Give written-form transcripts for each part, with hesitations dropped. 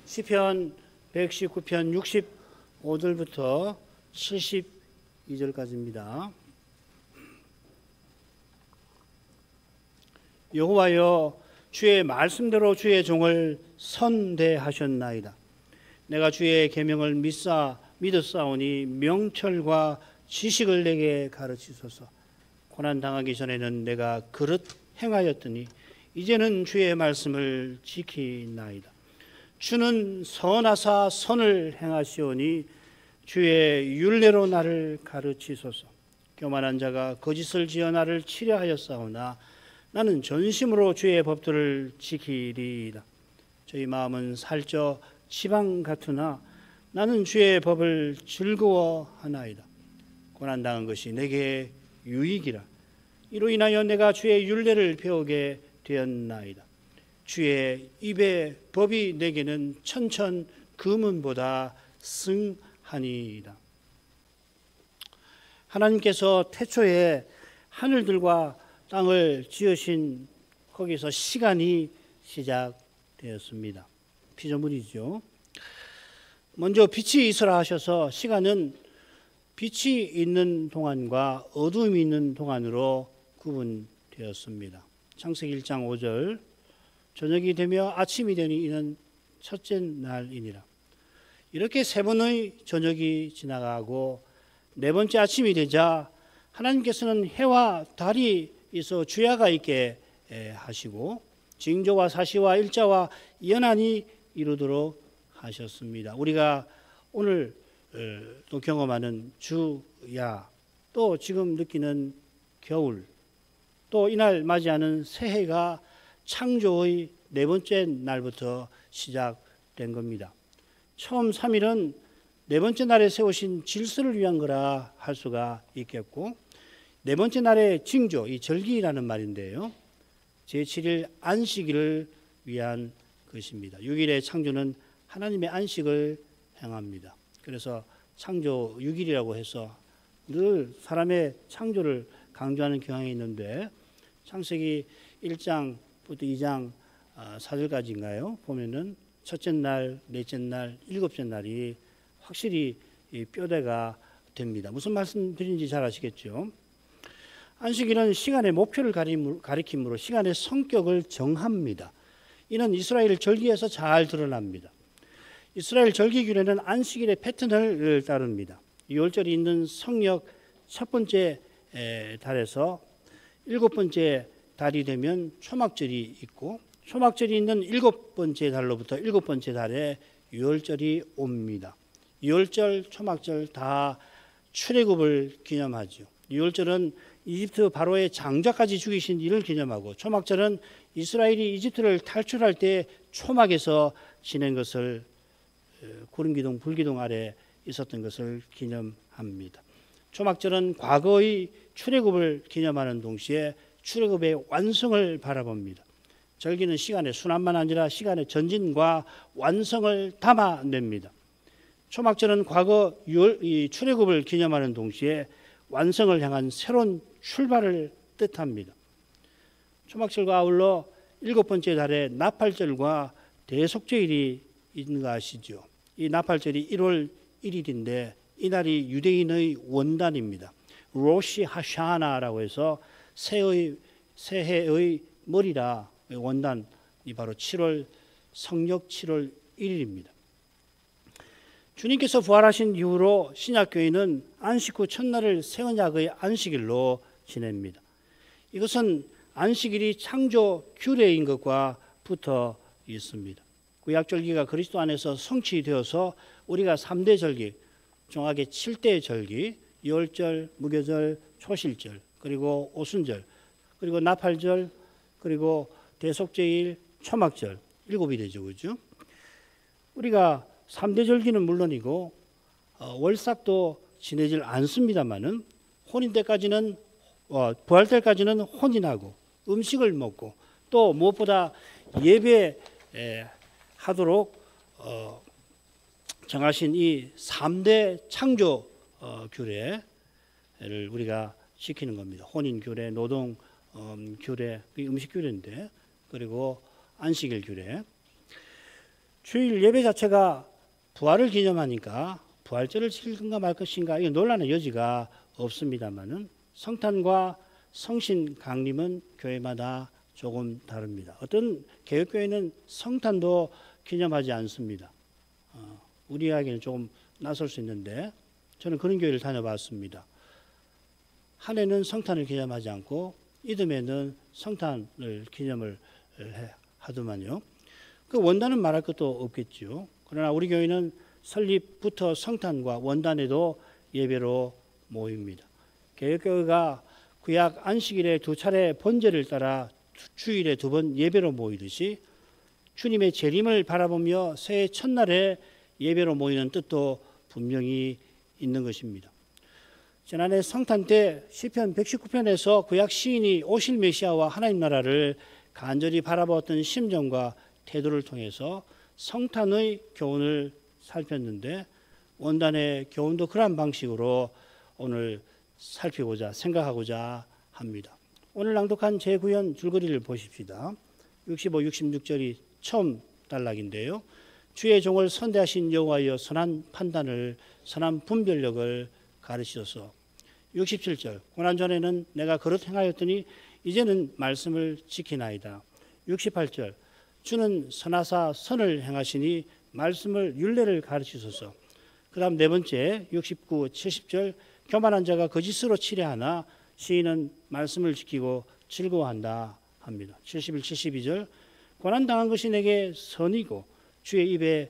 시편 119편 65절부터 72절까지입니다. 여호와여, 주의 말씀대로 주의 종을 선대하셨나이다. 내가 주의 계명을 믿었사오니 명철과 지식을 내게 가르치소서. 고난 당하기 전에는 내가 그릇 행하였더니 이제는 주의 말씀을 지키나이다. 주는 선하사 선을 행하시오니 주의 율례로 나를 가르치소서. 교만한 자가 거짓을 지어 나를 치려하였사오나 나는 전심으로 주의 법도를 지키리이다. 저희 마음은 살쪄 지방 같으나 나는 주의 법을 즐거워하나이다. 고난당한 것이 내게 유익이라. 이로 인하여 내가 주의 율례를 배우게 되었나이다. 주의 입의 법이 내게는 천천 금은보다 승하니이다. 하나님께서 태초에 하늘들과 땅을 지으신 거기서 시간이 시작되었습니다. 피조물이죠. 먼저 빛이 있으라 하셔서 시간은 빛이 있는 동안과 어둠이 있는 동안으로 구분되었습니다. 창세기 1장 5절, 저녁이 되며 아침이 되니 이는 첫째 날이니라. 이렇게 세 번의 저녁이 지나가고 네 번째 아침이 되자 하나님께서는 해와 달이 있어 주야가 있게 하시고 징조와 사시와 일자와 연한이 이루도록 하셨습니다. 우리가 오늘 또 경험하는 주야, 또 지금 느끼는 겨울, 또 이날 맞이하는 새해가 창조의 네 번째 날부터 시작된 겁니다. 처음 3일은 네 번째 날에 세우신 질서를 위한 거라 할 수가 있겠고, 네 번째 날의 징조, 이 절기라는 말인데요, 제7일 안식일을 위한 것입니다. 6일의 창조는 하나님의 안식을 행합니다. 그래서 창조 6일이라고 해서 늘 사람의 창조를 강조하는 경향이 있는데, 창세기 1장부터 2장 4절까지인가요? 보면은 첫째 날, 넷째 날, 일곱째 날이 확실히 뼈대가 됩니다. 무슨 말씀 드리는지 잘 아시겠죠? 안식일은 시간의 목표를 가리킴으로 시간의 성격을 정합니다. 이는 이스라엘 절기에서 잘 드러납니다. 이스라엘 절기 규례는 안식일의 패턴을 따릅니다. 6월절이 있는 성력 첫 번째 달에서 일곱 번째 달이 되면 초막절이 있고, 초막절이 있는 일곱 번째 달로부터 일곱 번째 달에 유월절이 옵니다. 유월절, 초막절 다 출애굽을 기념하죠. 유월절은 이집트 바로의 장자까지 죽이신 일을 기념하고, 초막절은 이스라엘이 이집트를 탈출할 때 초막에서 지낸 것을, 구름기둥, 불기둥 아래 있었던 것을 기념합니다. 초막절은 과거의 출애굽을 기념하는 동시에 출애굽의 완성을 바라봅니다. 절기는 시간의 순환만 아니라 시간의 전진과 완성을 담아냅니다. 초막절은 과거 출애굽을 기념하는 동시에 완성을 향한 새로운 출발을 뜻합니다. 초막절과 아울러 일곱 번째 달에 나팔절과 대속죄일이 있는 거 아시죠? 이 나팔절이 1월 1일인데 이날이 유대인의 원단입니다. 로시 하샤나라고 해서 새해의 머리라, 원단이 바로 7월 성력 7월 1일입니다. 주님께서 부활하신 이후로 신약교회는 안식 후 첫날을 새 언약의 안식일로 지냅니다. 이것은 안식일이 창조 규례인 것과 붙어 있습니다. 구약절기가 그리스도 안에서 성취되어서 우리가 3대 절기, 정확하게 7대 절기, 유월절, 무교절, 초실절, 그리고 오순절, 그리고 나팔절, 그리고 대속죄일, 초막절, 7이 되죠. 그죠? 우리가 3대 절기는 물론이고 월삭도 지내질 않습니다만은 혼인 때까지는, 부활 때까지는 혼인하고 음식을 먹고, 또 무엇보다 예배하도록 정하신 이 3대 창조 규례를 우리가 지키는 겁니다. 혼인 규례, 노동 규례, 음식 규례인데, 그리고 안식일 규례. 주일 예배 자체가 부활을 기념하니까 부활절을 지킬 건가 말 것인가 이 논란의 여지가 없습니다만은 성탄과 성신 강림은 교회마다 조금 다릅니다. 어떤 개혁교회는 성탄도 기념하지 않습니다. 우리 이야기는 조금 낯설 수 있는데 저는 그런 교회를 다녀봤습니다. 한 해는 성탄을 기념하지 않고 이듬해는 성탄을 기념을 하더만요. 그 원단은 말할 것도 없겠죠. 그러나 우리 교회는 설립부터 성탄과 원단에도 예배로 모입니다. 개혁교회가 구약 안식일에 2차례 번제를 따라 주일에 2번 예배로 모이듯이 주님의 재림을 바라보며 새해 첫날에 예배로 모이는 뜻도 분명히 있는 것입니다. 지난해 성탄 때 시편 119편에서 구약 시인이 오실 메시아와 하나님 나라를 간절히 바라보았던 심정과 태도를 통해서 성탄의 교훈을 살폈는데 원단의 교훈도 그러한 방식으로 오늘 살피고자 생각하고자 합니다. 오늘 낭독한 제9연 줄거리를 보십시다. 65, 66절이 처음 단락인데요. 주의 종을 선대하신 여호와여 선한 판단을 선한 분별력을 가르치소서. 67절 고난 전에는 내가 그릇 행하였더니 이제는 말씀을 지키나이다. 68절 주는 선하사 선을 행하시니 말씀을 율례를 가르치소서. 그 다음 네 번째 69, 70절 교만한 자가 거짓으로 치려하나 시인은 말씀을 지키고 즐거워한다 합니다. 71, 72절 고난당한 것이 내게 선이고 주의 입의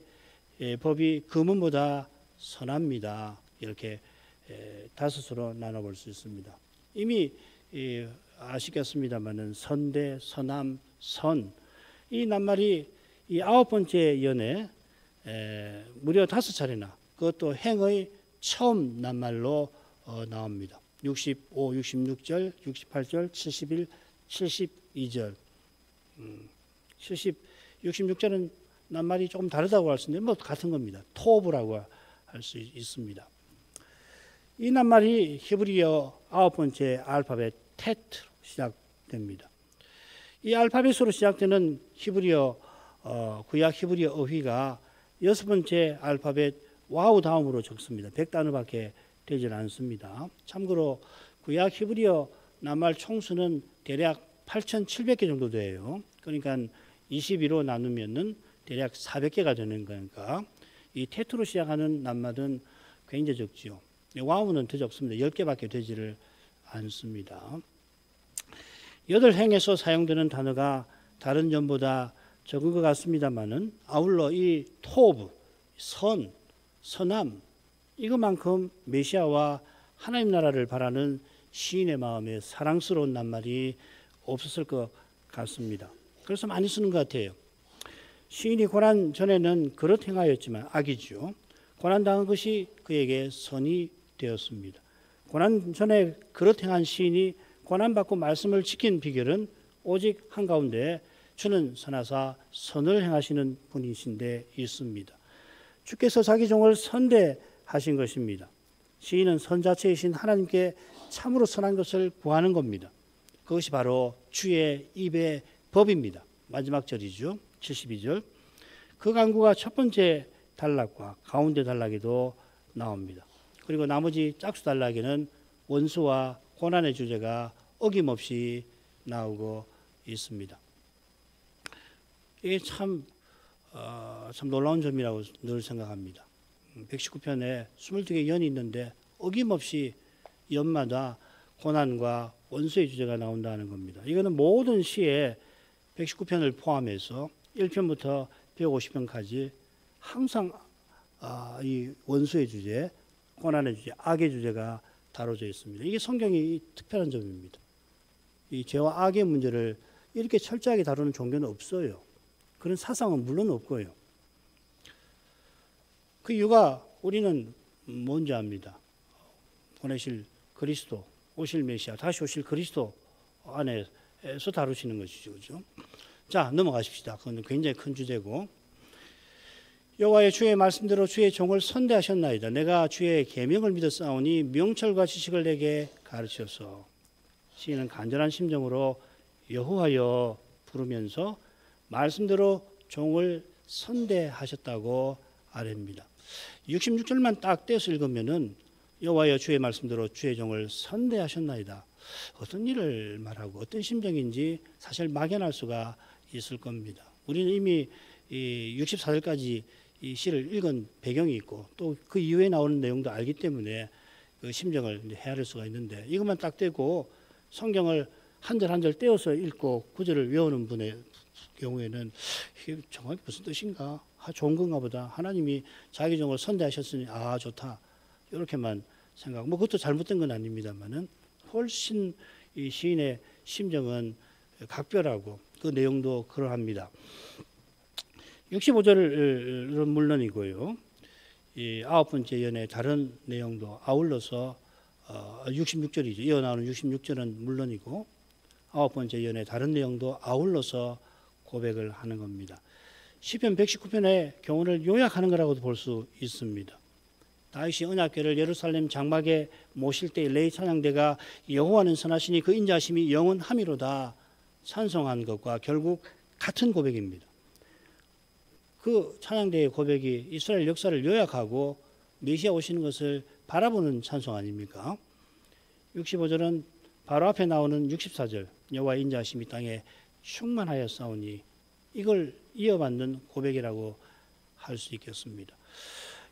법이 금은보다 선합니다. 이렇게 다섯으로 나눠볼 수 있습니다. 이미 아시겠습니다마는 선대, 선함, 선 이 낱말이 이 9번째 연에 무려 5차례나 그것도 행의 처음 낱말로 나옵니다. 65, 66절, 68절, 71, 72절 66절은 낱말이 조금 다르다고 할 수 있는데 뭐 같은 겁니다. 토브라고 할 수 있습니다. 이 낱말이 히브리어 9번째 알파벳 테트로 시작됩니다. 이 알파벳으로 시작되는 히브리어 구약 히브리어 어휘가 6번째 알파벳 와우 다음으로 적습니다. 100단어밖에 되질 않습니다. 참고로 구약 히브리어 낱말 총수는 대략 8,700개 정도 돼요. 그러니까 22로 나누면은 대략 400개가 되는 거니까 이 테트로 시작하는 낱말은 굉장히 적지요. 와우는 더 적습니다. 10개밖에 되지를 않습니다. 8행에서 사용되는 단어가 다른 점보다 적은 것 같습니다만은 아울러 이 토브, 선, 선함 이것만큼 메시아와 하나님 나라를 바라는 시인의 마음에 사랑스러운 낱말이 없었을 것 같습니다. 그래서 많이 쓰는 것 같아요. 시인이 고난 전에는 그릇 행하였지만 악이죠. 고난당한 것이 그에게 선이 되었습니다. 고난 전에 그릇 행한 시인이 고난받고 말씀을 지킨 비결은 오직 한가운데 주는 선하사 선을 행하시는 분이신데 있습니다. 주께서 자기 종을 선대하신 것입니다. 시인은 선 자체이신 하나님께 참으로 선한 것을 구하는 겁니다. 그것이 바로 주의 입의 법입니다. 마지막 절이죠. 72절. 그 간구가 첫 번째 단락과 가운데 단락에도 나옵니다. 그리고 나머지 짝수 단락에는 원수와 고난의 주제가 어김없이 나오고 있습니다. 이게 참 놀라운 점이라고 늘 생각합니다. 119편에 22개의 연이 있는데 어김없이 연마다 고난과 원수의 주제가 나온다는 겁니다. 이거는 모든 시에 119편을 포함해서 1편부터 150편까지 항상 이 원수의 주제, 고난의 주제, 악의 주제가 다뤄져 있습니다. 이게 성경이 특별한 점입니다. 이 죄와 악의 문제를 이렇게 철저하게 다루는 종교는 없어요. 그런 사상은 물론 없고요. 그 이유가 우리는 뭔지 압니다. 보내실 그리스도, 오실 메시아, 다시 오실 그리스도 안에서 다루시는 것이죠. 그죠? 자, 넘어가십시다. 그건 굉장히 큰 주제고. 여호와의 주의 말씀대로 주의 종을 선대하셨나이다. 내가 주의 계명을 믿었사오니 명철과 지식을 내게 가르쳐서. 시인은 간절한 심정으로 여호와여 부르면서 말씀대로 종을 선대하셨다고 아뢰입니다. 66절만 딱 떼서 읽으면은 여호와여 주의 말씀대로 주의 종을 선대하셨나이다. 어떤 일을 말하고 어떤 심정인지 사실 막연할 수가 있을 겁니다. 우리는 이미 64절까지 이 시를 읽은 배경이 있고 또 그 이후에 나오는 내용도 알기 때문에 그 심정을 헤아릴 수가 있는데 이것만 딱 떼고 성경을 한 절 한 절 떼어서 읽고 구절을 외우는 분의 경우에는 이게 정확히 무슨 뜻인가? 좋은 건가 보다. 하나님이 자기 종을 선대하셨으니 좋다. 이렇게만 생각. 그것도 잘못된 건 아닙니다만은 훨씬 이 시인의 심정은 각별하고 그 내용도 그러합니다. 65절은 물론이고요. 이 9번째 연의 다른 내용도 아울러서 66절이죠. 이어 나오는 66절은 물론이고 9번째 연의 다른 내용도 아울러서 고백을 하는 겁니다. 시편 119편의 교훈을 요약하는 거라고도 볼 수 있습니다. 다윗이 언약궤를 예루살렘 장막에 모실 때 레위 찬양대가 여호와는 선하시니 그 인자하심이 영원함이로다 찬송한 것과 결국 같은 고백입니다. 그 찬양대의 고백이 이스라엘 역사를 요약하고 메시아 오시는 것을 바라보는 찬송 아닙니까? 65절은 바로 앞에 나오는 64절 여호와의 인자하심이 땅에 충만하였사오니 이걸 이어받는 고백이라고 할 수 있겠습니다.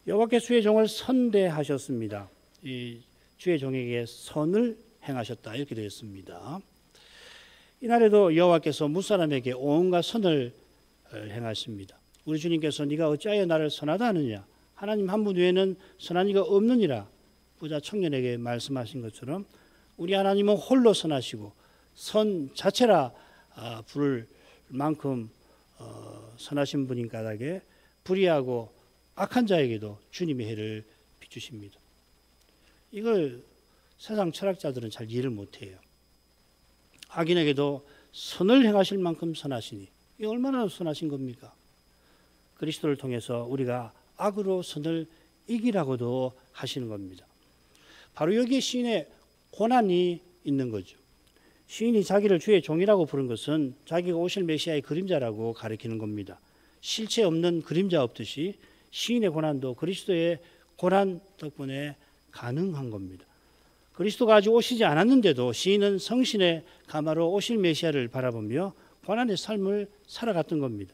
여호와께 주의 종을 선대하셨습니다. 이 주의 종에게 선을 행하셨다 이렇게 되어 있습니다. 이날에도 여호와께서 무사람에게 온갖 선을 행하십니다. 우리 주님께서 네가 어찌하여 나를 선하다 하느냐 하나님 한 분 외에는 선한 이가 없느니라 부자 청년에게 말씀하신 것처럼 우리 하나님은 홀로 선하시고 선 자체라 부를 만큼 선하신 분인 까닭에 불의하고 악한 자에게도 주님의 해를 비추십니다. 이걸 세상 철학자들은 잘 이해를 못해요. 악인에게도 선을 행하실 만큼 선하시니 이게 얼마나 선하신 겁니까? 그리스도를 통해서 우리가 악으로 선을 이기라고도 하시는 겁니다. 바로 여기에 시인의 고난이 있는 거죠. 시인이 자기를 주의 종이라고 부른 것은 자기가 오실 메시아의 그림자라고 가리키는 겁니다. 실체 없는 그림자 없듯이 시인의 고난도 그리스도의 고난 덕분에 가능한 겁니다. 그리스도가 아직 오시지 않았는데도 시인은 성신의 가마로 오실 메시아를 바라보며 고난의 삶을 살아갔던 겁니다.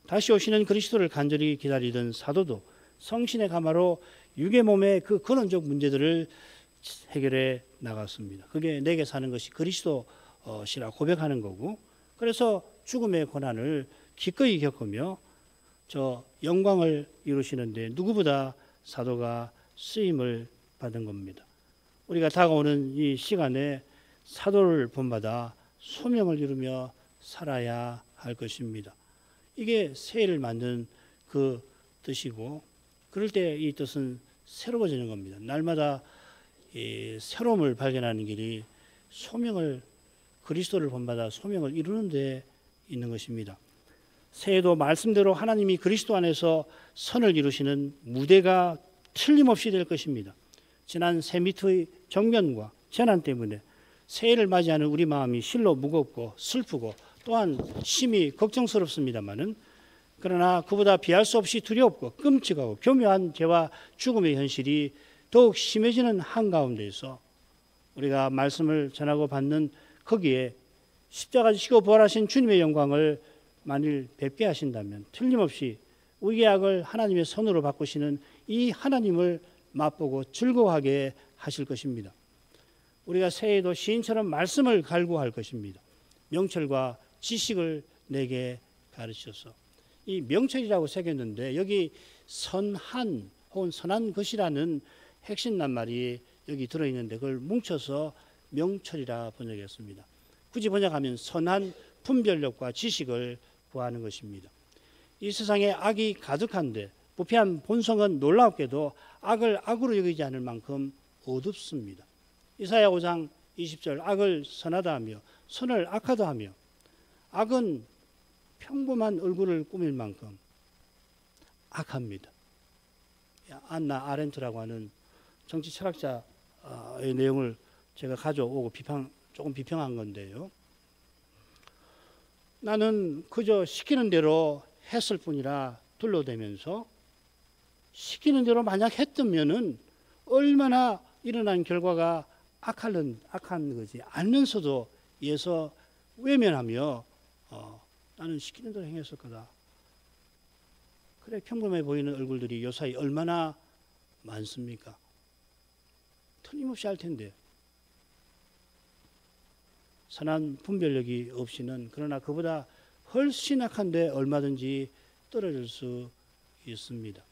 다시 오시는 그리스도를 간절히 기다리던 사도도 성신의 가마로 육의 몸의 그 근원적 문제들을 해결해 나갔습니다. 그게 내게 사는 것이 그리스도시라 고백하는 거고 그래서 죽음의 고난을 기꺼이 겪으며 저 영광을 이루시는데 누구보다 사도가 쓰임을 받은 겁니다. 우리가 다가오는 이 시간에 사도를 본받아 소명을 이루며 살아야 할 것입니다. 이게 새해를 만든 그 뜻이고 그럴 때 이 뜻은 새로워지는 겁니다. 날마다 이 새로움을 발견하는 길이 소명을 그리스도를 본받아 소명을 이루는 데 있는 것입니다. 새해도 말씀대로 하나님이 그리스도 안에서 선을 이루시는 무대가 틀림없이 될 것입니다. 지난 세미트의 정면과 재난 때문에 새해를 맞이하는 우리 마음이 실로 무겁고 슬프고 또한 심히 걱정스럽습니다마는 그러나 그보다 비할 수 없이 두렵고 끔찍하고 교묘한 죄와 죽음의 현실이 더욱 심해지는 한가운데에서 우리가 말씀을 전하고 받는 거기에 십자가 지시고 부활하신 주님의 영광을 만일 뵙게 하신다면 틀림없이 우리의 악을 하나님의 선으로 바꾸시는 이 하나님을 맛보고 즐거워하게 하실 것입니다. 우리가 새해에도 시인처럼 말씀을 갈구할 것입니다. 명철과 지식을 내게 가르치셔서 이 명철이라고 새겼는데 여기 선한 혹은 선한 것이라는 핵심 낱말이 여기 들어있는데 그걸 뭉쳐서 명철이라 번역했습니다. 굳이 번역하면 선한 분별력과 지식을 구하는 것입니다. 이 세상에 악이 가득한데 부패한 본성은 놀랍게도 악을 악으로 여기지 않을 만큼 어둡습니다. 이사야 5장 20절 악을 선하다 하며 선을 악하다 하며 악은 평범한 얼굴을 꾸밀 만큼 악합니다. 안나 아렌트라고 하는 정치 철학자의 내용을 제가 가져오고 조금 비평한 건데요. 나는 그저 시키는 대로 했을 뿐이라 둘러대면서 시키는 대로 만약 했다면은 얼마나 일어난 결과가 악한 거지. 알면서도 예서 외면하며 나는 시키는 대로 행했을 거다. 그래 평범해 보이는 얼굴들이 요사이 얼마나 많습니까? 틀림없이 할 텐데. 선한 분별력이 없이는 그러나 그보다 훨씬 악한데 얼마든지 떨어질 수 있습니다.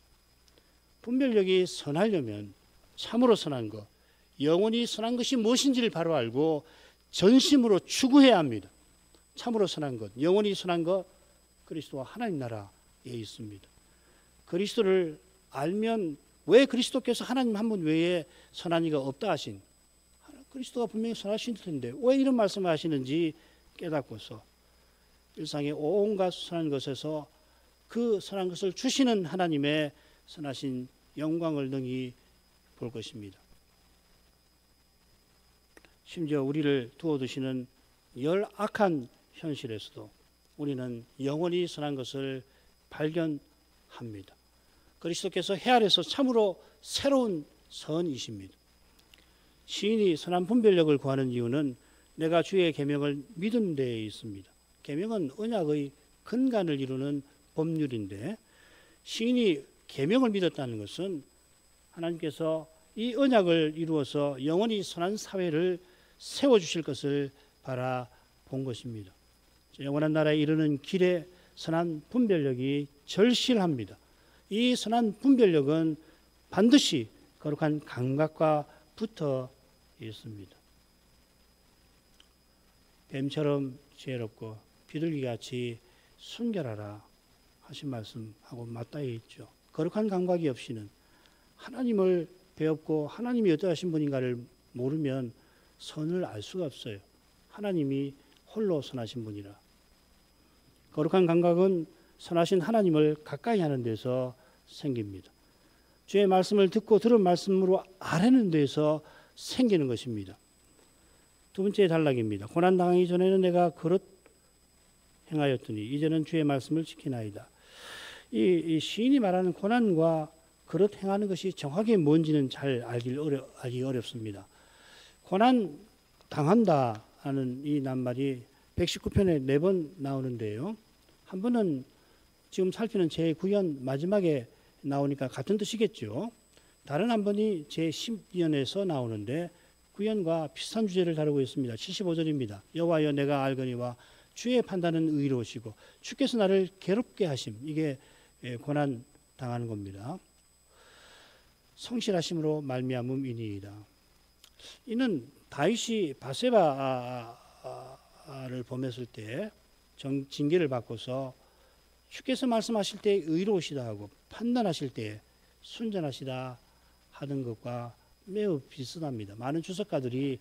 분별력이 선하려면 참으로 선한 것, 영원히 선한 것이 무엇인지를 바로 알고 전심으로 추구해야 합니다. 참으로 선한 것, 영원히 선한 것, 그리스도와 하나님 나라에 있습니다. 그리스도를 알면 왜 그리스도께서 하나님 한 분 외에 선한 이가 없다 하신, 그리스도가 분명히 선하신 텐데 왜 이런 말씀을 하시는지 깨닫고서 일상의 온갖 선한 것에서 그 선한 것을 주시는 하나님의 선하신 영광을 능히 볼 것입니다. 심지어 우리를 두어두시는 열악한 현실에서도 우리는 영원히 선한 것을 발견합니다. 그리스도께서 헤아려서 참으로 새로운 선이십니다. 시인이 선한 분별력을 구하는 이유는 내가 주의 계명을 믿는 데에 있습니다. 계명은 언약의 근간을 이루는 법률인데 시인이 계명을 믿었다는 것은 하나님께서 이 언약을 이루어서 영원히 선한 사회를 세워주실 것을 바라본 것입니다. 영원한 나라에 이르는 길에 선한 분별력이 절실합니다. 이 선한 분별력은 반드시 거룩한 감각과 붙어 있습니다. 뱀처럼 지혜롭고 비둘기같이 순결하라 하신 말씀하고 맞닿아 있죠. 거룩한 감각이 없이는 하나님을 배웠고 하나님이 어떠하신 분인가를 모르면 선을 알 수가 없어요. 하나님이 홀로 선하신 분이라. 거룩한 감각은 선하신 하나님을 가까이 하는 데서 생깁니다. 주의 말씀을 듣고 들은 말씀으로 아뢰는 데서 생기는 것입니다. 두 번째 단락입니다. 고난당하기 전에는 내가 그릇 행하였더니 이제는 주의 말씀을 지키나이다. 이 시인이 말하는 고난과 그릇 행하는 것이 정확히 뭔지는 잘 알기 어렵습니다. 고난 당한다 하는 이 낱말이 119편에 4번 나오는데요. 한 번은 지금 살피는 제9연 마지막에 나오니까 같은 뜻이겠죠. 다른 한 번이 제10연에서 나오는데 9연과 비슷한 주제를 다루고 있습니다. 75절입니다. 여호와여 내가 알거니와 주의 판단은 의로우시고 주께서 나를 괴롭게 하심. 이게 고난 당하는 겁니다. 성실하심으로 말미암음이니이다. 이는 다윗이 바세바를 범했을 때 징계를 받고서 주께서 말씀하실 때 의로우시다 하고 판단하실 때 순전하시다 하는 것과 매우 비슷합니다. 많은 주석가들이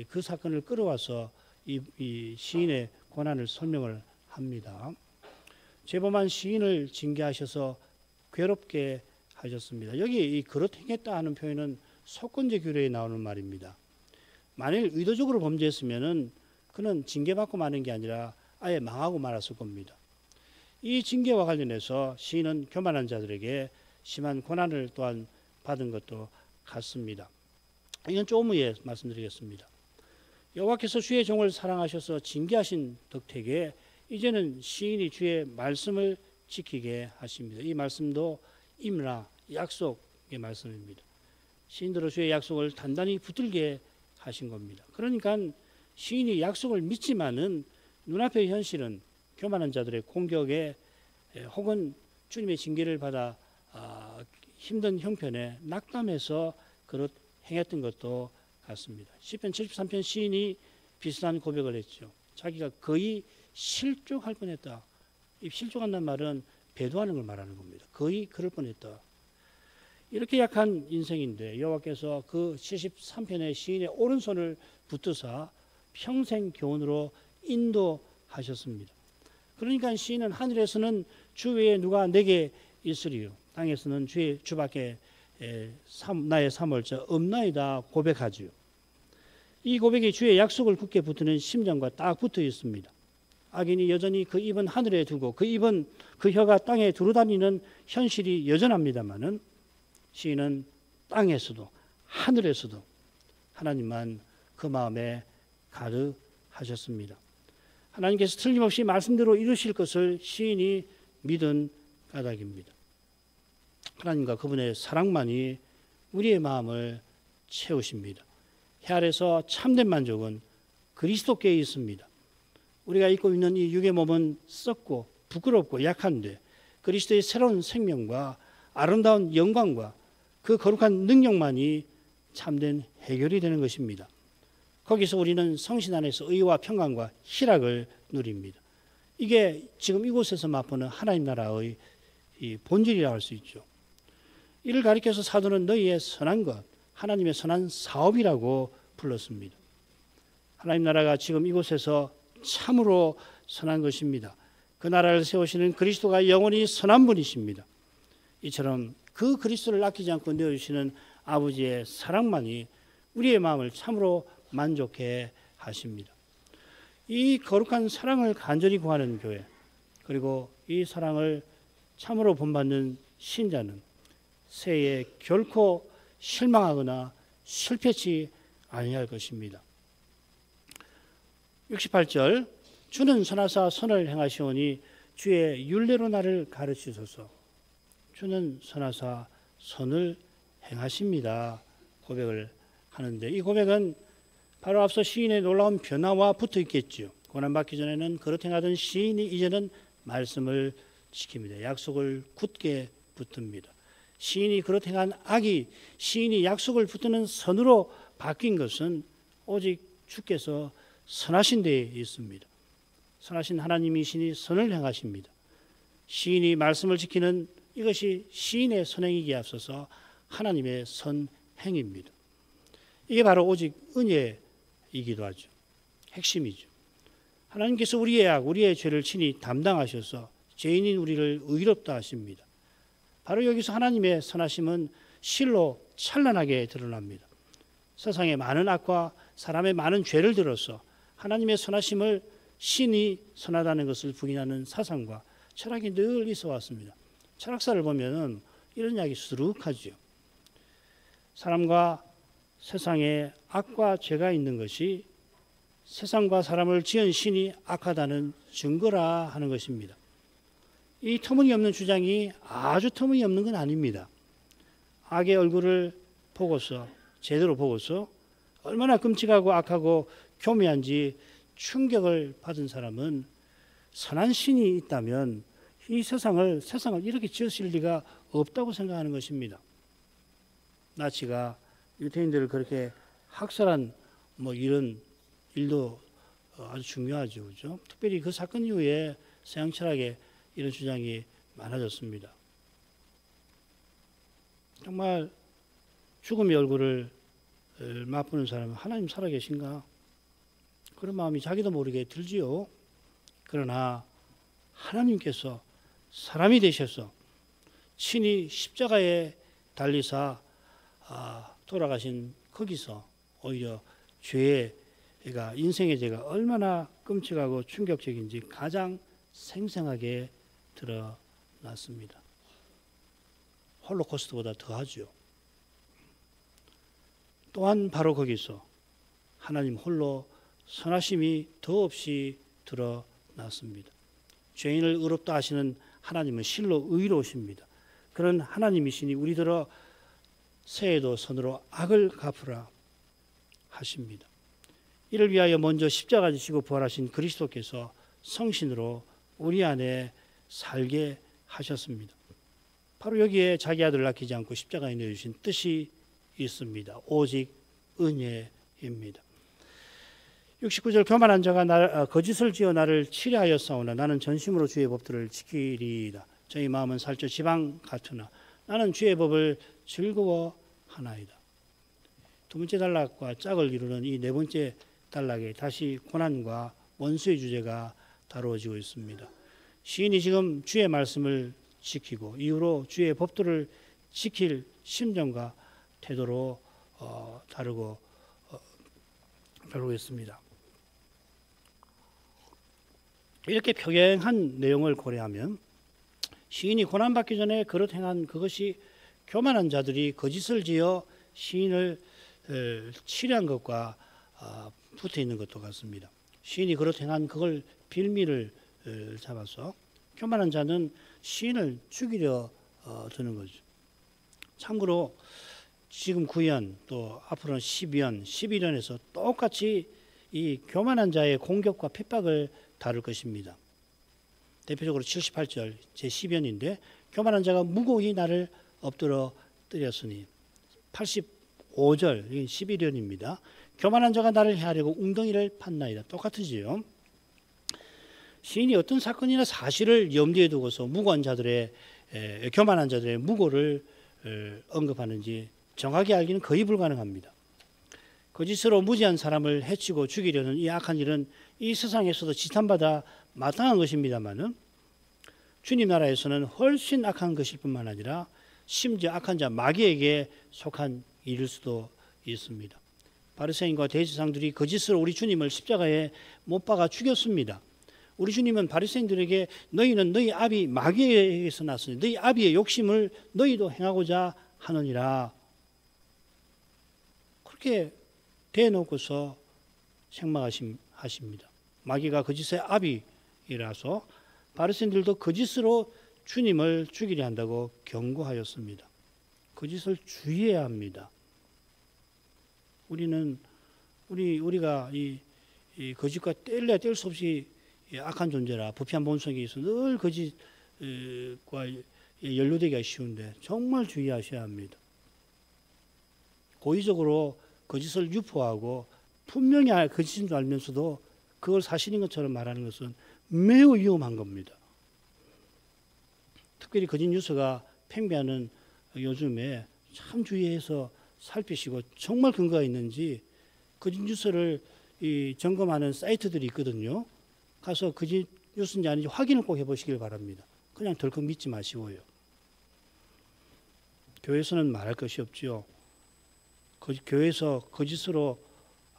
그 사건을 끌어와서 이 시인의 고난을 설명을 합니다. 죄범한 시인을 징계하셔서 괴롭게 하셨습니다. 여기 이 그릇 행했다 하는 표현은 속건제 규례에 나오는 말입니다. 만일 의도적으로 범죄했으면은 그는 징계받고 마는 게 아니라 아예 망하고 말았을 겁니다. 이 징계와 관련해서 시인은 교만한 자들에게 심한 고난을 또한 받은 것도 같습니다. 이건 조금 후에 말씀드리겠습니다. 여호와께서 주의 종을 사랑하셔서 징계하신 덕택에 이제는 시인이 주의 말씀을 지키게 하십니다. 이 말씀도 임라 약속의 말씀입니다. 시인들은 주의 약속을 단단히 붙들게 하신 겁니다. 그러니까 시인이 약속을 믿지만은 눈앞의 현실은 교만한 자들의 공격에 혹은 주님의 징계를 받아 힘든 형편에 낙담해서 그릇 행했던 것도 같습니다. 시편 73편 시인이 비슷한 고백을 했죠. 자기가 거의 실족할 뻔했다. 이 실족한다는 말은 배도하는 걸 말하는 겁니다. 거의 그럴 뻔했다. 이렇게 약한 인생인데 여호와께서 그 73편의 시인의 오른손을 붙드사 평생 교훈으로 인도하셨습니다. 그러니까 시인은 하늘에서는 주 외에 누가 내게 있으리요 땅에서는 주밖에 나의 사모자 없나이다 고백하지요. 이 고백이 주의 약속을 굳게 붙드는 심정과 딱 붙어 있습니다. 악인이 여전히 그 입은 하늘에 두고 그 입은 그 혀가 땅에 두루다니는 현실이 여전합니다마는 시인은 땅에서도 하늘에서도 하나님만 그 마음에 가득하셨습니다. 하나님께서 틀림없이 말씀대로 이루실 것을 시인이 믿은 까닭입니다. 하나님과 그분의 사랑만이 우리의 마음을 채우십니다. 해 아래서 참된 만족은 그리스도께 있습니다. 우리가 입고 있는 이 육의 몸은 썩고 부끄럽고 약한데 그리스도의 새로운 생명과 아름다운 영광과 그 거룩한 능력만이 참된 해결이 되는 것입니다. 거기서 우리는 성신 안에서 의와 평강과 희락을 누립니다. 이게 지금 이곳에서 맛보는 하나님 나라의 이 본질이라고 할 수 있죠. 이를 가리켜서 사도는 너희의 선한 것, 하나님의 선한 사업이라고 불렀습니다. 하나님 나라가 지금 이곳에서 참으로 선한 것입니다. 그 나라를 세우시는 그리스도가 영원히 선한 분이십니다. 이처럼 그 그리스도를 아끼지 않고 내어주시는 아버지의 사랑만이 우리의 마음을 참으로 만족해 하십니다. 이 거룩한 사랑을 간절히 구하는 교회, 그리고 이 사랑을 참으로 본받는 신자는 새해에 결코 실망하거나 실패치 아니할 것입니다. 68절 주는 선하사 선을 행하시오니 주의 율례로 나를 가르치소서. 주는 선하사 선을 행하십니다. 고백을 하는데 이 고백은 바로 앞서 시인의 놀라운 변화와 붙어 있겠지요. 고난받기 전에는 그렇게 하던 시인이 이제는 말씀을 지킵니다. 약속을 굳게 붙듭니다. 시인이 그렇게 한 악이 시인이 약속을 붙드는 선으로 바뀐 것은 오직 주께서 선하신 데에 있습니다. 선하신 하나님이시니 선을 행하십니다. 시인이 말씀을 지키는 이것이 시인의 선행이기에 앞서서 하나님의 선행입니다. 이게 바로 오직 은혜이기도 하죠. 핵심이죠. 하나님께서 우리의 악, 우리의 죄를 친히 담당하셔서 죄인인 우리를 의롭다 하십니다. 바로 여기서 하나님의 선하심은 실로 찬란하게 드러납니다. 세상의 많은 악과 사람의 많은 죄를 들어서 하나님의 선하심을 신이 선하다는 것을 부인하는 사상과 철학이 늘 있어 왔습니다. 철학사를 보면 이런 이야기 수두룩하죠. 사람과 세상에 악과 죄가 있는 것이 세상과 사람을 지은 신이 악하다는 증거라 하는 것입니다. 이 터무니없는 주장이 아주 터무니없는 건 아닙니다. 악의 얼굴을 보고서 제대로 보고서 얼마나 끔찍하고 악하고 교묘한지 충격을 받은 사람은 선한 신이 있다면 이 세상을 이렇게 지으실 리가 없다고 생각하는 것입니다. 나치가 유태인들을 그렇게 학살한 이런 일도 아주 중요하죠. 그죠? 특별히 그 사건 이후에 서양 철학에 이런 주장이 많아졌습니다. 정말 죽음의 얼굴을 맛보는 사람은 하나님 살아계신가? 그런 마음이 자기도 모르게 들지요. 그러나 하나님께서 사람이 되셔서 친히 십자가에 달리사 돌아가신 거기서 오히려 인생의 죄가 얼마나 끔찍하고 충격적인지 가장 생생하게 드러났습니다. 홀로코스트보다 더하죠. 또한 바로 거기서 하나님 홀로 선하심이 더없이 드러났습니다. 죄인을 의롭다 하시는 하나님은 실로 의로우십니다. 그런 하나님이시니 우리들어 새해도 선으로 악을 갚으라 하십니다. 이를 위하여 먼저 십자가 지시고 부활하신 그리스도께서 성신으로 우리 안에 살게 하셨습니다. 바로 여기에 자기 아들을 아끼지 않고 십자가에 내주신 뜻이 있습니다. 오직 은혜입니다. 69절 교만한 자가 거짓을 지어 나를 치려하였사오나 나는 전심으로 주의 법들을 지키리이다. 저희 마음은 살쪄 지방 같으나 나는 주의 법을 즐거워하나이다. 두 번째 단락과 짝을 이루는 이 네 번째 단락에 다시 고난과 원수의 주제가 다루어지고 있습니다. 시인이 지금 주의 말씀을 지키고 이후로 주의 법도를 지킬 심정과 태도로 다루고 있습니다. 이렇게 평행한 내용을 고려하면 시인이 고난받기 전에 그릇 행한 그것이 교만한 자들이 거짓을 지어 시인을 치료한 것과 붙어 있는 것도 같습니다. 시인이 그릇 행한 그걸 빌미를 잡아서 교만한 자는 시인을 죽이려 드는 거죠. 참고로 지금 9연 또 앞으로는 10연, 11연에서 똑같이 이 교만한 자의 공격과 핍박을 다룰 것입니다. 대표적으로 78절 제10연인데 교만한 자가 무고히 나를 엎드려 뜨렸으니 85절 이건 11연입니다. 교만한 자가 나를 해하려고 웅덩이를 팠나이다. 똑같으지요. 시인이 어떤 사건이나 사실을 염두에 두고서 무고한 자들의 교만한 자들의 무고를 언급하는지 정확히 알기는 거의 불가능합니다. 거짓으로 무지한 사람을 해치고 죽이려는 이 악한 일은 이 세상에서도 지탄받아 마땅한 것입니다마는 주님 나라에서는 훨씬 악한 것일 뿐만 아니라 심지어 악한 자 마귀에게 속한 일일 수도 있습니다. 바리새인과 대제사장들이 거짓으로 우리 주님을 십자가에 못 박아 죽였습니다. 우리 주님은 바리새인들에게 너희는 너희 아비 마귀에게서 났으니 너희 아비의 욕심을 너희도 행하고자 하느니라 그렇게 대놓고서 책망하십니다. 마귀가 거짓의 아비이라서 바리새인들도 거짓으로 주님을 죽이려 한다고 경고하였습니다. 거짓을 주의해야 합니다. 우리가 이 거짓과 뗄래야 뗄 수 없이 악한 존재라 부패한 본성이 있어 늘 거짓과 연루되기가 쉬운데 정말 주의하셔야 합니다. 고의적으로 거짓을 유포하고 분명히 거짓인 줄 알면서도 그걸 사실인 것처럼 말하는 것은 매우 위험한 겁니다. 특별히 거짓 뉴스가 팽배하는 요즘에 참 주의해서 살피시고 정말 근거가 있는지 거짓 뉴스를 점검하는 사이트들이 있거든요. 가서 거짓 뉴스인지 아닌지 확인을 꼭 해보시길 바랍니다. 그냥 덜컥 믿지 마시고요. 교회에서는 말할 것이 없지요. 교회에서 거짓으로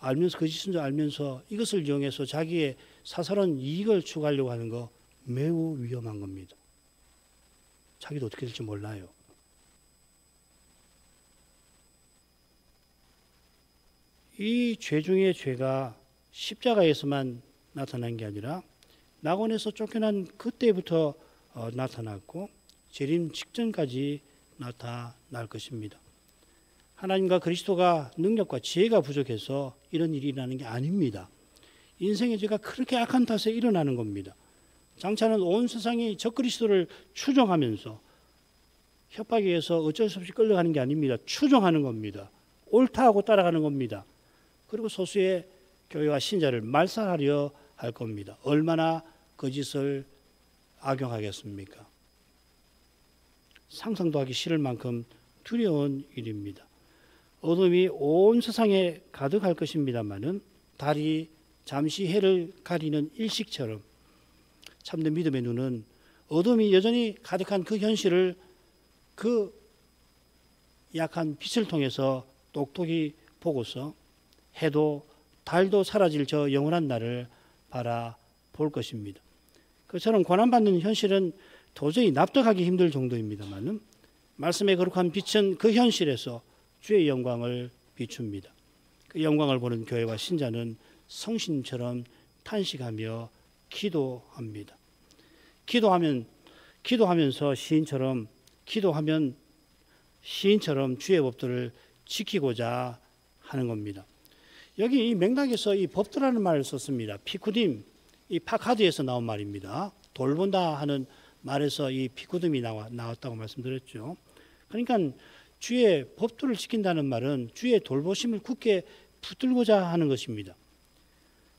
알면서 거짓인 줄 알면서 이것을 이용해서 자기의 사사로운 이익을 추구하려고 하는 거 매우 위험한 겁니다. 자기도 어떻게 될지 몰라요. 이 죄 중의 죄가 십자가에서만 나타난 게 아니라 낙원에서 쫓겨난 그때부터 나타났고 재림 직전까지 나타날 것입니다. 하나님과 그리스도가 능력과 지혜가 부족해서 이런 일이 일어나는 게 아닙니다. 인생의 죄가 그렇게 악한 탓에 일어나는 겁니다. 장차는 온 세상이 적그리스도를 추종하면서 협박에 의해서 어쩔 수 없이 끌려가는 게 아닙니다. 추종하는 겁니다. 옳다 하고 따라가는 겁니다. 그리고 소수의 교회와 신자를 말살하려 할 겁니다. 얼마나 거짓을 악용하겠습니까? 상상도 하기 싫을 만큼 두려운 일입니다. 어둠이 온 세상에 가득할 것입니다마는 달이 잠시 해를 가리는 일식처럼 참된 믿음의 눈은 어둠이 여전히 가득한 그 현실을 그 약한 빛을 통해서 똑똑히 보고서 해도 달도 사라질 저 영원한 날을 바라볼 것입니다. 그처럼 고난받는 현실은 도저히 납득하기 힘들 정도입니다만은 말씀의 거룩한 빛은 그 현실에서 주의 영광을 비춥니다. 그 영광을 보는 교회와 신자는 성신처럼 탄식하며 기도합니다. 기도하면서 시인처럼 주의 법도를 지키고자 하는 겁니다. 여기 이 맥락에서 이 법도라는 말을 썼습니다. 피쿠딤, 이 파카드에서 나온 말입니다. 돌본다 하는 말에서 이 피쿠딤이 나왔다고 말씀드렸죠. 그러니까 주의 법도를 지킨다는 말은 주의 돌보심을 굳게 붙들고자 하는 것입니다.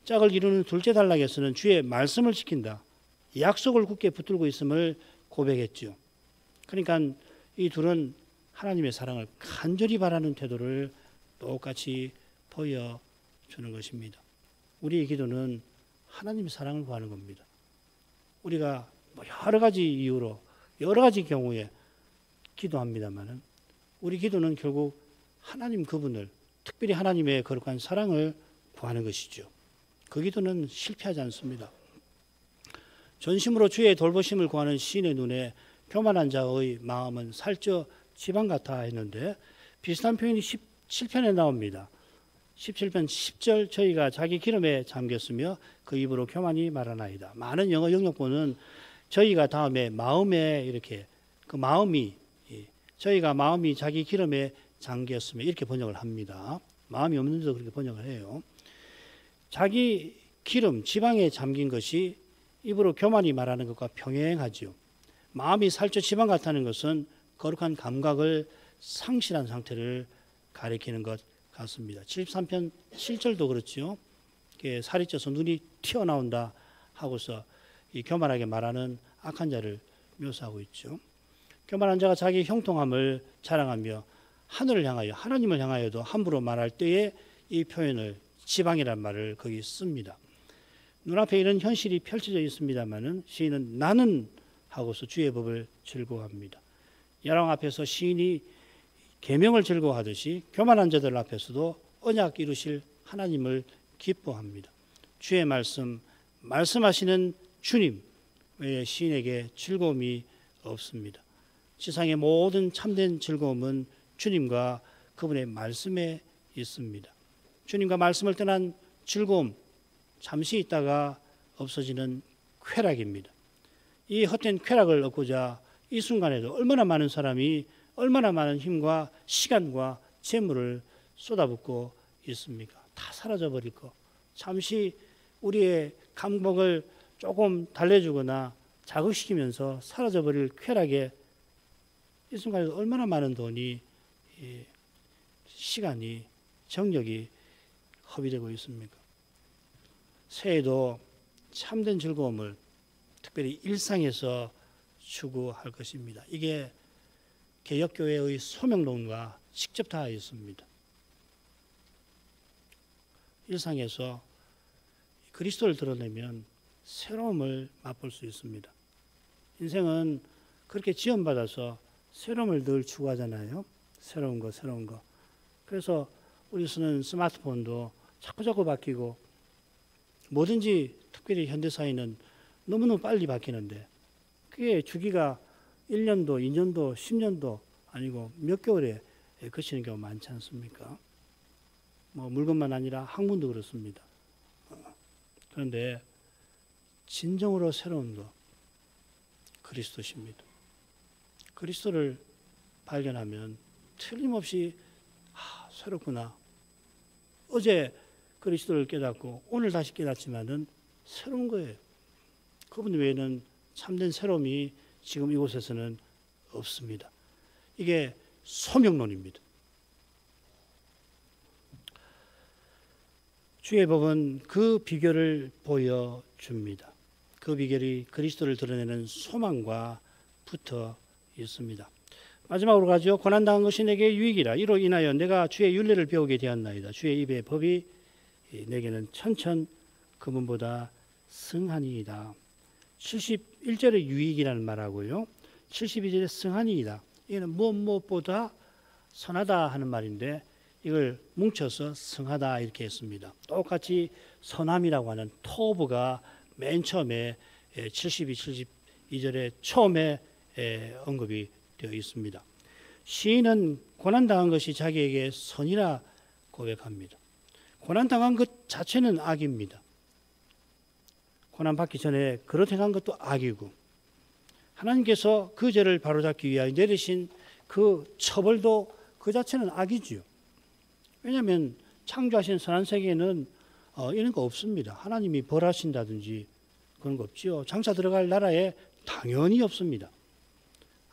짝을 이루는 둘째 단락에서는 주의 말씀을 지킨다. 약속을 굳게 붙들고 있음을 고백했죠. 그러니까 이 둘은 하나님의 사랑을 간절히 바라는 태도를 똑같이 보여주는 것입니다. 우리의 기도는 하나님의 사랑을 구하는 겁니다. 우리가 여러 가지 이유로 여러 가지 경우에 기도합니다마는 우리 기도는 결국 하나님 그분을 특별히 하나님의 거룩한 사랑을 구하는 것이죠. 그 기도는 실패하지 않습니다. 전심으로 주의 돌보심을 구하는 시인의 눈에 교만한 자의 마음은 살쪄 지방 같아 했는데 비슷한 표현이 17편에 나옵니다. 17편 10절 저희가 자기 기름에 잠겼으며 그 입으로 교만이 말하나이다. 많은 영어 영역본은 저희가 다음에 마음에 이렇게 그 마음이 저희가 마음이 자기 기름에 잠겼으며 이렇게 번역을 합니다. 마음이 없는데도 그렇게 번역을 해요. 자기 기름, 지방에 잠긴 것이 입으로 교만이 말하는 것과 평행하지요. 마음이 살쪄 지방 같다는 것은 거룩한 감각을 상실한 상태를 가리키는 것 같습니다. 73편 7절도 그렇지요. 살이 쪄서 눈이 튀어나온다 하고서 이 교만하게 말하는 악한 자를 묘사하고 있죠. 교만한 자가 자기 형통함을 자랑하며 하늘을 향하여 하나님을 향하여도 함부로 말할 때에 이 표현을 지방이란 말을 거기 씁니다. 눈앞에 이런 현실이 펼쳐져 있습니다마는 시인은 나는 하고서 주의 법을 즐거워합니다. 야랑 앞에서 시인이 계명을 즐거워하듯이 교만한 자들 앞에서도 언약 이루실 하나님을 기뻐합니다. 주의 말씀하시는 주님 외에 시인에게 즐거움이 없습니다. 세상의 모든 참된 즐거움은 주님과 그분의 말씀에 있습니다. 주님과 말씀을 떠난 즐거움, 잠시 있다가 없어지는 쾌락입니다. 이 헛된 쾌락을 얻고자 이 순간에도 얼마나 많은 사람이 얼마나 많은 힘과 시간과 재물을 쏟아붓고 있습니까? 다 사라져버릴 거. 잠시 우리의 감목을 조금 달래주거나 자극시키면서 사라져버릴 쾌락에 이 순간에도 얼마나 많은 돈이, 시간이, 정력이 허비되고 있습니까? 새해도 참된 즐거움을 특별히 일상에서 추구할 것입니다. 이게 개혁교회의 소명론과 직접 닿아 있습니다. 일상에서 그리스도를 드러내면 새로움을 맛볼 수 있습니다. 인생은 그렇게 지원받아서 새로움을 늘 추구하잖아요. 새로운 거. 그래서 우리 쓰는 스마트폰도 자꾸 바뀌고 뭐든지 특별히 현대사회는 너무너무 빨리 바뀌는데 그게 주기가 1년도, 2년도, 10년도 아니고 몇 개월에 그치는 경우 많지 않습니까? 뭐 물건만 아니라 학문도 그렇습니다. 그런데 진정으로 새로운 거 그리스도십니다. 그리스도를 발견하면 틀림없이 새롭구나. 어제 그리스도를 깨닫고 오늘 다시 깨닫지만은 새로운 거예요. 그분 외에는 참된 새로움이 지금 이곳에서는 없습니다. 이게 소명론입니다. 주의 법은 그 비결을 보여줍니다. 그 비결이 그리스도를 드러내는 소망과 붙어 있습니다. 마지막으로 가죠. 고난당한 것이 내게 유익이라. 이로 인하여 내가 주의 율례를 배우게 되었나이다. 주의 입의 법이 내게는 천천 금은보다 승하니이다. 71절의 유익이라는 말하고요. 72절의 승하니이다. 이거는 무엇보다 선하다 하는 말인데 이걸 뭉쳐서 승하다 이렇게 했습니다. 똑같이 선함이라고 하는 토브가 맨 처음에 72절의 처음에 언급이 되어 있습니다. 시인은 고난당한 것이 자기에게 선이라 고백합니다. 고난당한 것 자체는 악입니다. 고난받기 전에 그렇게 한 것도 악이고 하나님께서 그 죄를 바로잡기 위하여 내리신 그 처벌도 그 자체는 악이지요. 왜냐하면 창조하신 선한 세계에는 이런 거 없습니다. 하나님이 벌하신다든지 그런 거 없지요. 장차 들어갈 나라에 당연히 없습니다.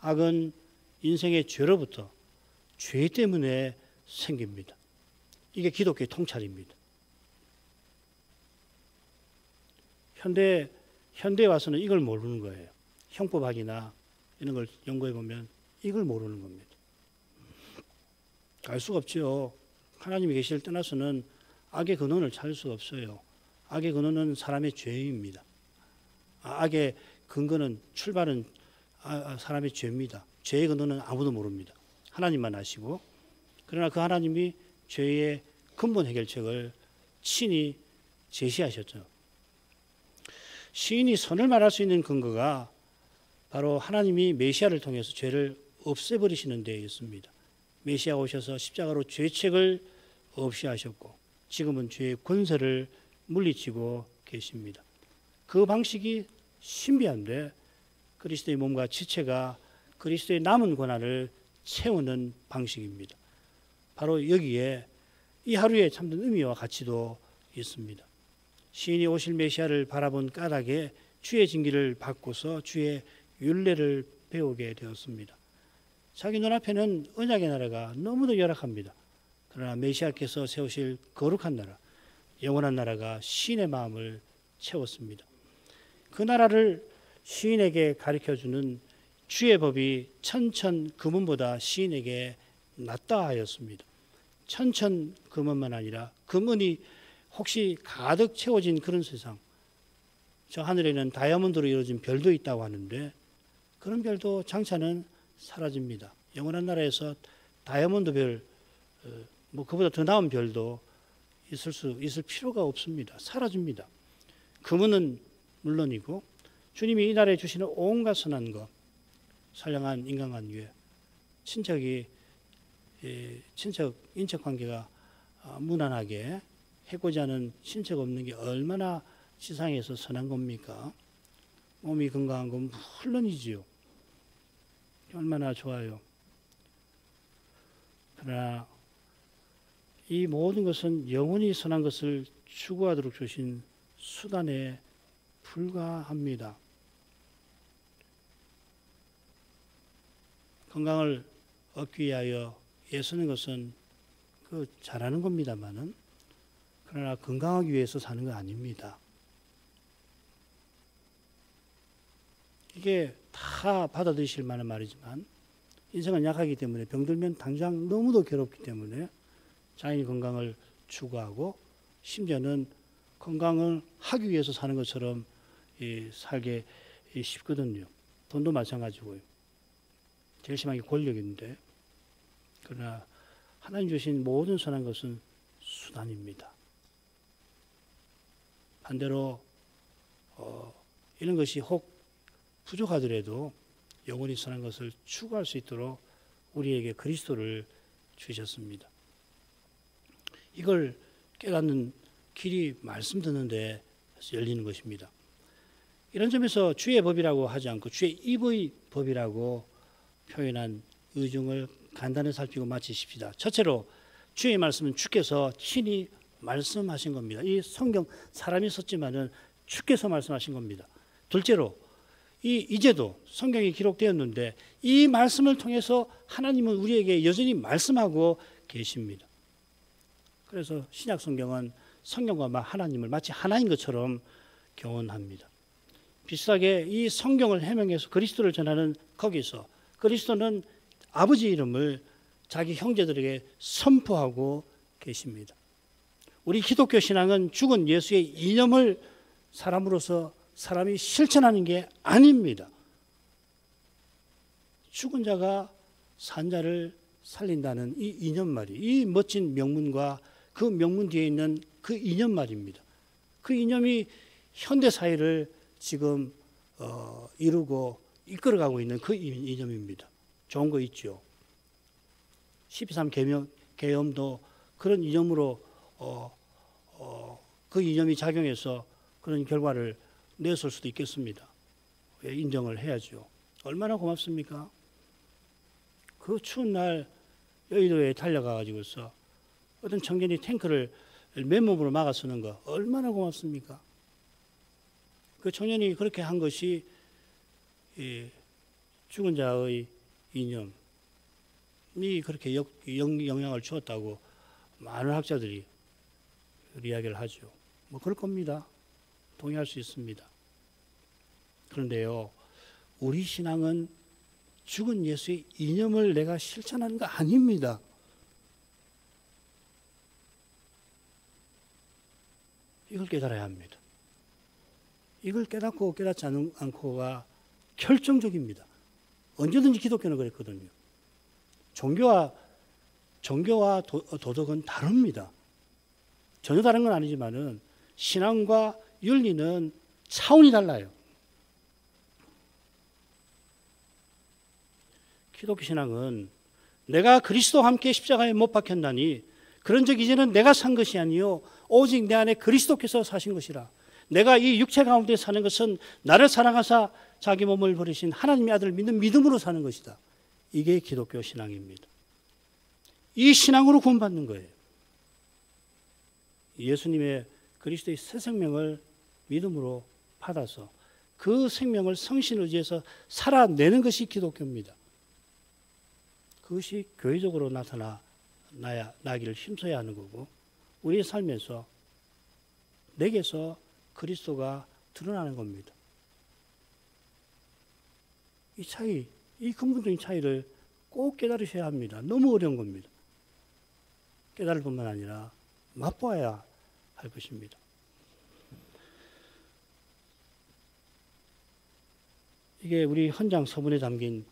악은 인생의 죄로부터 죄 때문에 생깁니다. 이게 기독교의 통찰입니다. 현대에 와서는 이걸 모르는 거예요. 형법학이나 이런 걸 연구해 보면 이걸 모르는 겁니다. 알 수가 없죠. 하나님의 계시를 떠나서는 악의 근원을 찾을 수가 없어요. 악의 근원은 사람의 죄입니다. 악의 근거는 출발은 사람의 죄입니다. 죄의 근원은 아무도 모릅니다. 하나님만 아시고 그러나 그 하나님이 죄의 근본 해결책을 친히 제시하셨죠. 시인이 선을 말할 수 있는 근거가 바로 하나님이 메시아를 통해서 죄를 없애버리시는 데 있습니다. 메시아 오셔서 십자가로 죄책을 없이 하셨고 지금은 죄의 권세를 물리치고 계십니다. 그 방식이 신비한데 그리스도의 몸과 지체가 그리스도의 남은 고난을 채우는 방식입니다. 바로 여기에 이 하루에 참된 의미와 가치도 있습니다. 시인이 오실 메시아를 바라본 까닭에 주의 징계를 받고서 주의 율례를 배우게 되었습니다. 자기 눈앞에는 언약의 나라가 너무도 열악합니다. 그러나 메시아께서 세우실 거룩한 나라, 영원한 나라가 시인의 마음을 채웠습니다. 그 나라를 시인에게 가르쳐주는 주의 법이 천천 금은보다 시인에게 낫다 하였습니다. 천천 금은만 아니라 금은이 혹시 가득 채워진 그런 세상, 저 하늘에는 다이아몬드로 이루어진 별도 있다고 하는데 그런 별도 장차는 사라집니다. 영원한 나라에서 다이아몬드 별, 뭐 그보다 더 나은 별도 있을 필요가 없습니다. 사라집니다. 금은은 물론이고 주님이 이 나라에 주시는 온갖 선한 것, 선량한 인간관계, 인척 관계가 무난하게 해고자 하는 친척 없는 게 얼마나 세상에서 선한 겁니까? 몸이 건강한 건 물론이지요. 얼마나 좋아요. 그러나 이 모든 것은 영원히 선한 것을 추구하도록 주신 수단에 불과합니다. 건강을 얻기 위하여 애쓰는 것은 잘하는 겁니다만은 그러나 건강하기 위해서 사는 건 아닙니다. 이게 다 받아들이실 만한 말이지만 인생은 약하기 때문에 병들면 당장 너무도 괴롭기 때문에 자연의 건강을 추구하고 심지어는 건강을 하기 위해서 사는 것처럼 살게 쉽거든요. 돈도 마찬가지고요. 제일 심한 게 권력인데 그러나 하나님 주신 모든 선한 것은 수단입니다. 반대로 이런 것이 혹 부족하더라도 영원히 선한 것을 추구할 수 있도록 우리에게 그리스도를 주셨습니다. 이걸 깨닫는 길이 말씀 듣는데 열리는 것입니다. 이런 점에서 주의 법이라고 하지 않고 주의 입의 법이라고 표현한 의중을 간단히 살피고 마치십시다. 첫째로 주의 말씀은 주께서 친히 말씀하신 겁니다. 이 성경 사람이 썼지만은 주께서 말씀하신 겁니다. 둘째로 이제도 성경이 기록되었는데 이 말씀을 통해서 하나님은 우리에게 여전히 말씀하고 계십니다. 그래서 신약 성경은 성경과 하나님을 마치 하나인 것처럼 교훈합니다. 비슷하게 이 성경을 해명해서 그리스도를 전하는 거기서 그리스도는 아버지 이름을 자기 형제들에게 선포하고 계십니다. 우리 기독교 신앙은 죽은 예수의 이념을 사람이 실천하는 게 아닙니다. 죽은 자가 산 자를 살린다는 이 이념말이, 이 멋진 명문과 그 명문 뒤에 있는 그 이념말입니다. 그 이념이 현대 사회를 지금 이루고 이끌어가고 있는 그 이념입니다. 좋은 거 있죠. 12.3 계엄도 그런 이념으로 그 이념이 작용해서 그런 결과를 냈을 수도 있겠습니다. 인정을 해야죠. 얼마나 고맙습니까? 그 추운 날 여의도에 달려가가지고서 어떤 청년이 탱크를 맨몸으로 막아 쓰는 거 얼마나 고맙습니까? 그 청년이 그렇게 한 것이 죽은 자의 이념이 그렇게 영향을 주었다고 많은 학자들이 이야기를 하죠. 뭐 그럴 겁니다. 동의할 수 있습니다. 그런데요, 우리 신앙은 죽은 예수의 이념을 내가 실천하는 거 아닙니다. 이걸 깨달아야 합니다. 이걸 깨닫고 깨닫지 않고가 결정적입니다. 언제든지 기독교는 그랬거든요. 종교와 도덕은 다릅니다. 전혀 다른 건 아니지만은 신앙과 윤리는 차원이 달라요. 기독교 신앙은 내가 그리스도와 함께 십자가에 못 박혔나니 그런 적 이제는 내가 산 것이 아니요 오직 내 안에 그리스도께서 사신 것이라. 내가 이 육체 가운데 사는 것은 나를 사랑하사 자기 몸을 버리신 하나님의 아들을 믿는 믿음으로 사는 것이다. 이게 기독교 신앙입니다. 이 신앙으로 구원받는 거예요. 예수님의 그리스도의 새 생명을 믿음으로 받아서 그 생명을 성신을 의지해서 살아내는 것이 기독교입니다. 그것이 교회적으로 나기를 힘써야 하는 거고 우리의 삶에서 내게서 그리스도가 드러나는 겁니다. 이 차이, 이 근본적인 차이를 꼭 깨달으셔야 합니다. 너무 어려운 겁니다. 깨달을 뿐만 아니라 맛보아야 할 것입니다. 이게 우리 헌장 서문에 담긴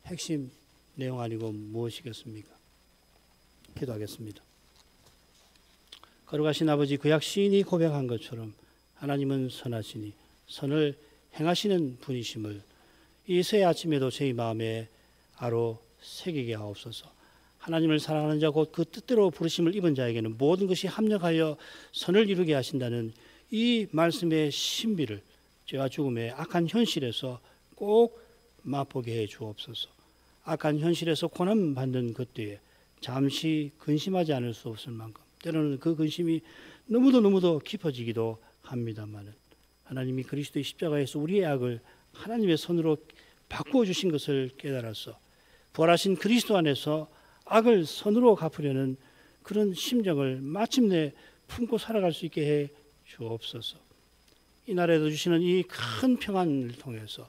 핵심 내용 아니고 무엇이겠습니까? 기도하겠습니다. 거룩하신 아버지, 구약 시인이 고백한 것처럼 하나님은 선하시니 선을 행하시는 분이심을 이 새 아침에도 저희 마음에 아로 새기게 하옵소서. 하나님을 사랑하는 자 곧 그 뜻대로 부르심을 입은 자에게는 모든 것이 합력하여 선을 이루게 하신다는 이 말씀의 신비를 죄와 죽음의 악한 현실에서 꼭 맛보게 해 주옵소서. 악한 현실에서 고난 받는 그때에 잠시 근심하지 않을 수 없을 만큼 때로는 그 근심이 너무도 깊어지기도 합니다만 하나님이 그리스도의 십자가에서 우리의 악을 하나님의 손으로 바꾸어 주신 것을 깨달아서 부활하신 그리스도 안에서 악을 선으로 갚으려는 그런 심정을 마침내 품고 살아갈 수 있게 해 주옵소서. 이날에도 주시는 이 큰 평안을 통해서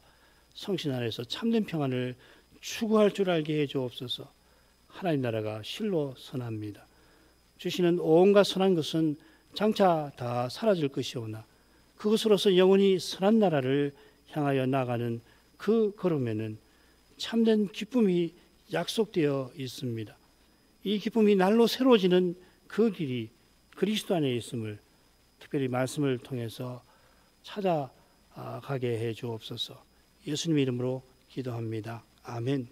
성신 안에서 참된 평안을 추구할 줄 알게 해 주옵소서. 하나님 나라가 실로 선합니다. 주시는 온갖 선한 것은 장차 다 사라질 것이오나 그것으로서 영원히 선한 나라를 향하여 나가는 그 걸음에는 참된 기쁨이 약속되어 있습니다. 이 기쁨이 날로 새로워지는 그 길이 그리스도 안에 있음을 특별히 말씀을 통해서 찾아가게 해 주옵소서. 예수님의 이름으로 기도합니다. 아멘.